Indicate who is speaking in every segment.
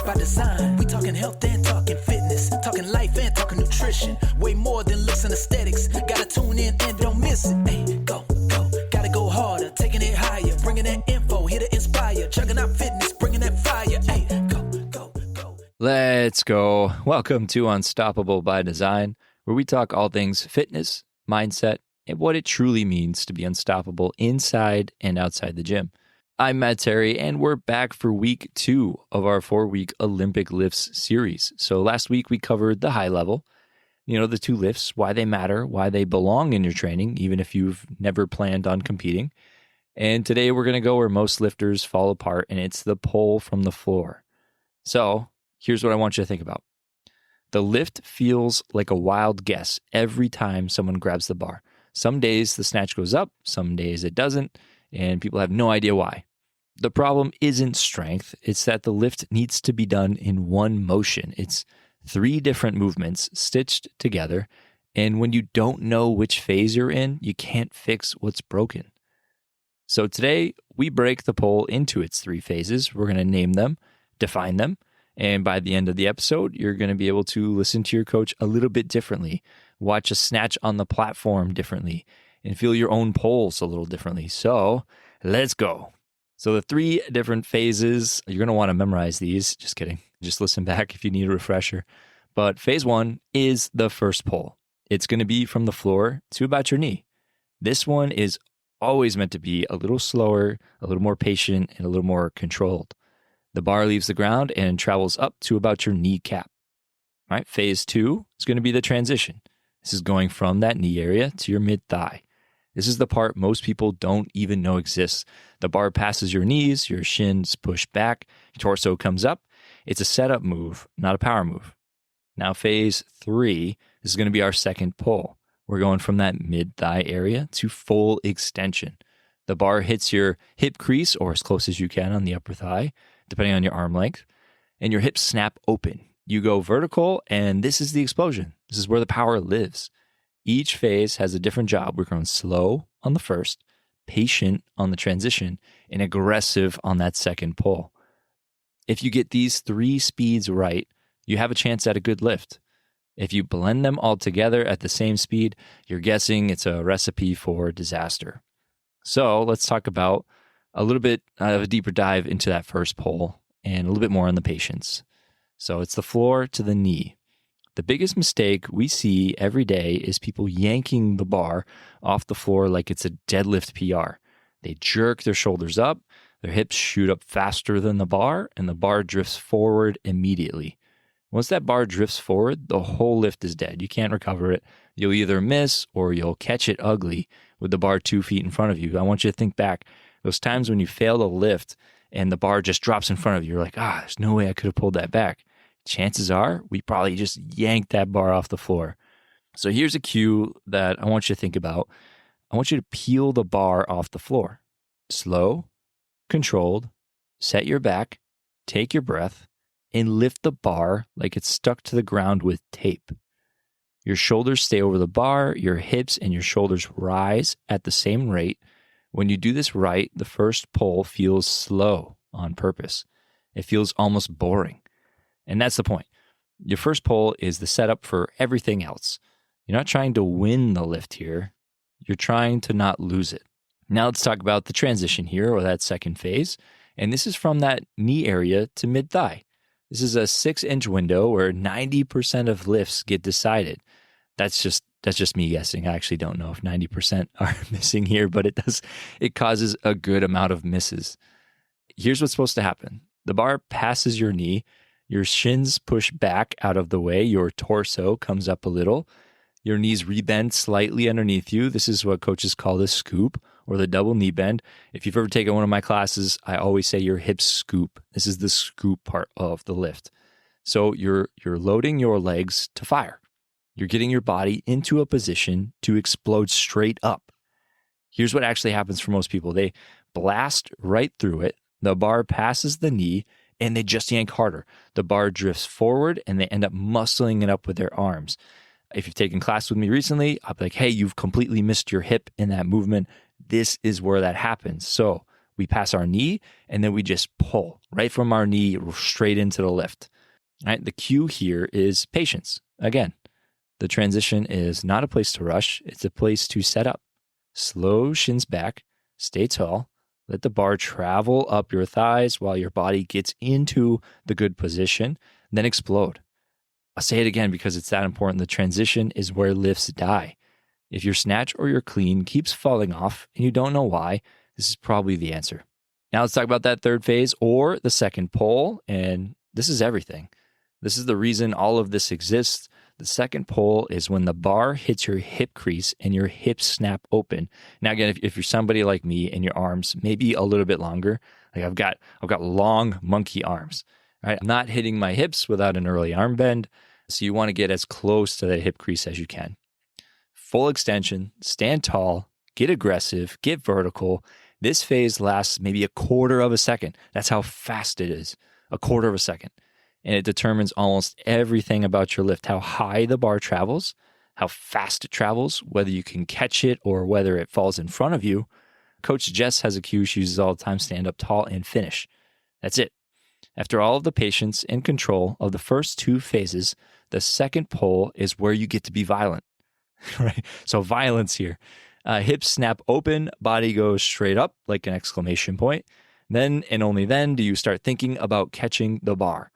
Speaker 1: Unstoppable by design. We talking health and talking fitness, talking life and talking nutrition. Way more than looks and aesthetics. Gotta tune in and don't miss it. Hey, go, gotta go harder, taking it higher, bringing that info here to inspire, chugging out fitness, bringing that fire. Hey, go.
Speaker 2: Let's go. Welcome to Unstoppable by Design, where we talk all things fitness, mindset, and what it truly means to be unstoppable inside and outside the gym. I'm Matt Terry, and we're back for week 2 of our 4-week Olympic lifts series. So last week we covered the high level, the 2 lifts, why they matter, why they belong in your training, even if you've never planned on competing. And today we're going to go where most lifters fall apart, and it's the pull from the floor. So here's what I want you to think about. The lift feels like a wild guess every time someone grabs the bar. Some days the snatch goes up, some days it doesn't, and people have no idea why. The problem isn't strength, it's that the lift needs to be done in one motion. It's 3 different movements stitched together, and when you don't know which phase you're in, you can't fix what's broken. So today, we break the pull into its 3 phases. We're going to name them, define them, and by the end of the episode, you're going to be able to listen to your coach a little bit differently, watch a snatch on the platform differently, and feel your own pulse a little differently. So let's go. So the 3 different phases, you're going to want to memorize these. Just kidding. Just listen back if you need a refresher. But phase 1 is the first pull. It's going to be from the floor to about your knee. This one is always meant to be a little slower, a little more patient, and a little more controlled. The bar leaves the ground and travels up to about your kneecap. All right, phase 2 is going to be the transition. This is going from that knee area to your mid-thigh. This is the part most people don't even know exists. The bar passes your knees, your shins push back, your torso comes up. It's a setup move, not a power move. Now, phase 3 is going to be our second pull. We're going from that mid-thigh area to full extension. The bar hits your hip crease or as close as you can on the upper thigh, depending on your arm length, and your hips snap open. You go vertical, and this is the explosion. This is where the power lives. Each phase has a different job. We're going slow on the first, patient on the transition, and aggressive on that second pull. If you get these 3 speeds right, you have a chance at a good lift. If you blend them all together at the same speed, you're guessing it's a recipe for disaster. So let's talk about a little bit of a deeper dive into that first pull and a little bit more on the patience. So it's the floor to the knee. The biggest mistake we see every day is people yanking the bar off the floor like it's a deadlift PR. They jerk their shoulders up, their hips shoot up faster than the bar, and the bar drifts forward immediately. Once that bar drifts forward, the whole lift is dead. You can't recover it. You'll either miss or you'll catch it ugly with the bar 2 feet in front of you. I want you to think back. Those times when you fail to lift and the bar just drops in front of you, you're like, there's no way I could have pulled that back. Chances are we probably just yanked that bar off the floor. So here's a cue that I want you to think about. I want you to peel the bar off the floor. Slow, controlled, set your back, take your breath, and lift the bar like it's stuck to the ground with tape. Your shoulders stay over the bar, your hips and your shoulders rise at the same rate. When you do this right, the first pull feels slow on purpose. It feels almost boring. And that's the point. Your first pull is the setup for everything else. You're not trying to win the lift here. You're trying to not lose it. Now let's talk about the transition here, or that second phase. And this is from that knee area to mid-thigh. This is a 6-inch window where 90% of lifts get decided. That's just me guessing. I actually don't know if 90% are missing here, but it causes a good amount of misses. Here's what's supposed to happen. The bar passes your knee, your shins push back out of the way, your torso comes up a little, your knees rebend slightly underneath you. This is what coaches call the scoop or the double knee bend. If you've ever taken one of my classes, I always say your hips scoop. This is the scoop part of the lift. So you're loading your legs to fire. You're getting your body into a position to explode straight up. Here's what actually happens for most people. They blast right through it. The bar passes the knee and they just yank harder. The bar drifts forward and they end up muscling it up with their arms. If you've taken class with me recently, I'll be like, hey, you've completely missed your hip in that movement. This is where that happens. So We pass our knee, and then we just pull right from our knee straight into the lift. All right? The cue here is patience. Again, the transition is not a place to rush. It's a place to set up. Slow shins back, stay tall, let the bar travel up your thighs while your body gets into the good position, then explode. I'll say it again because it's that important. The transition is where lifts die. If your snatch or your clean keeps falling off and you don't know why, this is probably the answer. Now let's talk about that third phase or the second pull, and this is everything. This is the reason all of this exists. The second pull is when the bar hits your hip crease and your hips snap open. Now, again, if you're somebody like me and your arms maybe a little bit longer, like I've got long monkey arms, right? I'm not hitting my hips without an early arm bend. So you want to get as close to the hip crease as you can. Full extension, stand tall, get aggressive, get vertical. This phase lasts maybe a quarter of a second. That's how fast it is, a quarter of a second. And it determines almost everything about your lift, how high the bar travels, how fast it travels, whether you can catch it or whether it falls in front of you. Coach Jess has a cue she uses all the time: stand up tall and finish. That's it. After all of the patience and control of the first two phases, the second pull is where you get to be violent, right? So violence here. Hips snap open, body goes straight up like an exclamation point. Then and only then do you start thinking about catching the bar.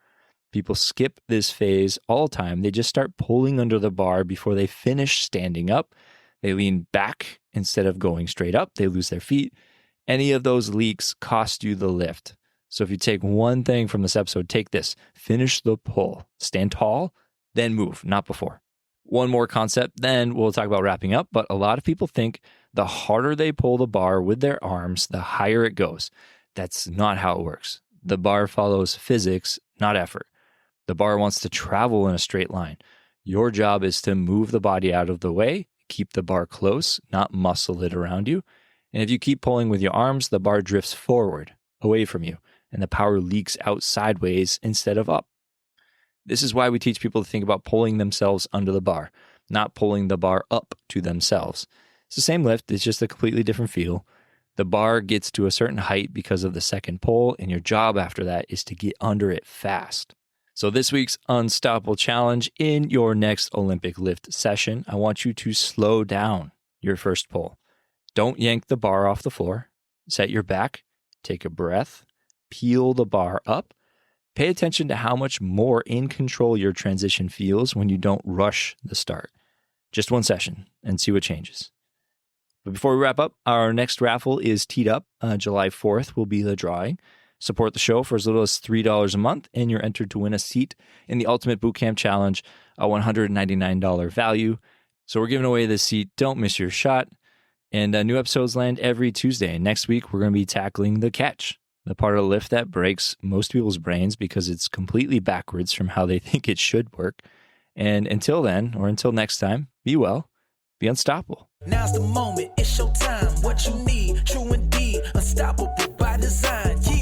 Speaker 2: People skip this phase all the time. They just start pulling under the bar before they finish standing up. They lean back instead of going straight up. They lose their feet. Any of those leaks cost you the lift. So if you take one thing from this episode, take this: finish the pull, stand tall, then move, not before. One more concept, then we'll talk about wrapping up. But a lot of people think the harder they pull the bar with their arms, the higher it goes. That's not how it works. The bar follows physics, not effort. The bar wants to travel in a straight line. Your job is to move the body out of the way, keep the bar close, not muscle it around you. And if you keep pulling with your arms, the bar drifts forward, away from you, and the power leaks out sideways instead of up. This is why we teach people to think about pulling themselves under the bar, not pulling the bar up to themselves. It's the same lift, it's just a completely different feel. The bar gets to a certain height because of the second pull, and your job after that is to get under it fast. So this week's Unstoppable Challenge: in your next Olympic lift session, I want you to slow down your first pull. Don't yank the bar off the floor. Set your back, take a breath, peel the bar up. Pay attention to how much more in control your transition feels when you don't rush the start. Just one session and see what changes. But before we wrap up, our next raffle is teed up. July 4th will be the drawing. Support the show for as little as $3 a month, and you're entered to win a seat in the Ultimate Bootcamp Challenge, a $199 value. So we're giving away this seat. Don't miss your shot. And new episodes land every Tuesday. And next week, we're going to be tackling the catch, the part of the lift that breaks most people's brains because it's completely backwards from how they think it should work. And until then, or until next time, be well, be unstoppable.
Speaker 1: Now's the moment, it's your time. What you need, true indeed, unstoppable by design. Yeah.